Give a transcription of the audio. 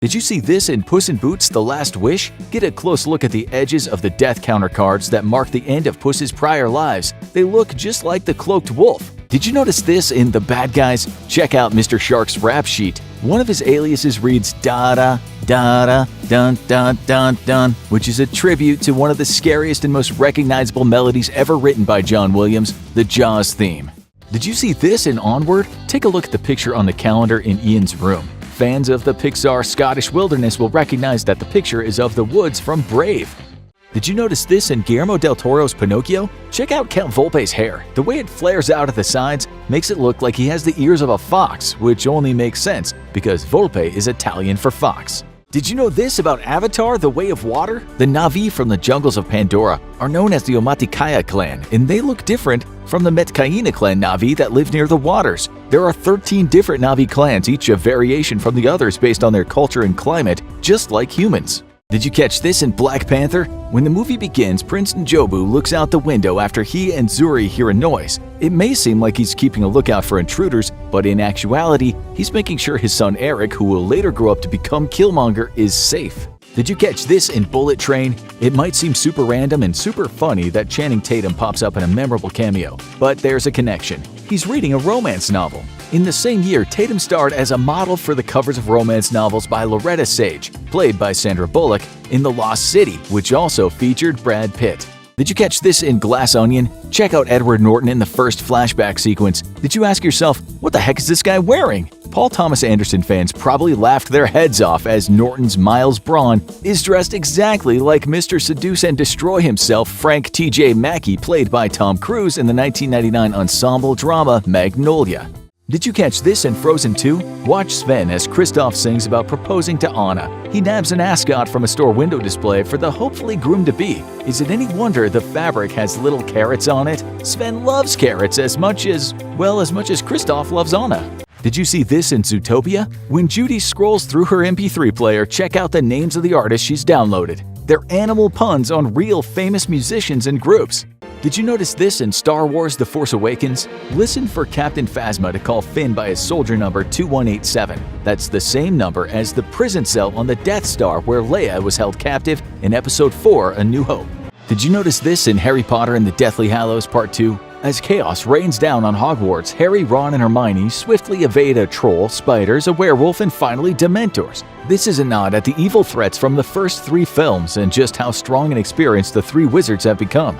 Did you see this in Puss in Boots: The Last Wish? Get a close look at the edges of the death counter cards that mark the end of Puss's prior lives. They look just like the cloaked wolf. Did you notice this in The Bad Guys? Check out Mr. Shark's rap sheet. One of his aliases reads da-da, da-da, dun-dun-dun-dun, which is a tribute to one of the scariest and most recognizable melodies ever written by John Williams, the Jaws theme. Did you see this in Onward? Take a look at the picture on the calendar in Ian's room. Fans of the Pixar Scottish wilderness will recognize that the picture is of the woods from Brave. Did you notice this in Guillermo del Toro's Pinocchio? Check out Count Volpe's hair. The way it flares out at the sides makes it look like he has the ears of a fox, which only makes sense because Volpe is Italian for fox. Did you know this about Avatar: The Way of Water? The Na'vi from the jungles of Pandora are known as the Omaticaya clan, and they look different from the Metkayina clan Na'vi that live near the waters. There are 13 different Na'vi clans, each a variation from the others based on their culture and climate, just like humans. Did you catch this in Black Panther? When the movie begins, Prince Njobu looks out the window after he and Zuri hear a noise. It may seem like he's keeping a lookout for intruders, but in actuality, he's making sure his son Eric, who will later grow up to become Killmonger, is safe. Did you catch this in Bullet Train? It might seem super random and super funny that Channing Tatum pops up in a memorable cameo, but there's a connection. He's reading a romance novel. In the same year, Tatum starred as a model for the covers of romance novels by Loretta Sage, played by Sandra Bullock, in The Lost City, which also featured Brad Pitt. Did you catch this in Glass Onion? Check out Edward Norton in the first flashback sequence. Did you ask yourself, what the heck is this guy wearing? Paul Thomas Anderson fans probably laughed their heads off as Norton's Miles Braun is dressed exactly like Mr. Seduce and Destroy himself Frank T.J. Mackey, played by Tom Cruise in the 1999 ensemble drama Magnolia. Did you catch this in Frozen 2? Watch Sven as Kristoff sings about proposing to Anna. He nabs an ascot from a store window display for the hopefully groom-to-be. Is it any wonder the fabric has little carrots on it? Sven loves carrots as much as Kristoff loves Anna. Did you see this in Zootopia? When Judy scrolls through her MP3 player, check out the names of the artists she's downloaded. They're animal puns on real famous musicians and groups. Did you notice this in Star Wars: The Force Awakens? Listen for Captain Phasma to call Finn by his soldier number 2187. That's the same number as the prison cell on the Death Star where Leia was held captive in Episode 4, A New Hope. Did you notice this in Harry Potter and the Deathly Hallows Part 2? As chaos rains down on Hogwarts, Harry, Ron, and Hermione swiftly evade a troll, spiders, a werewolf, and finally Dementors. This is a nod at the evil threats from the first 3 films and just how strong and experienced the 3 wizards have become.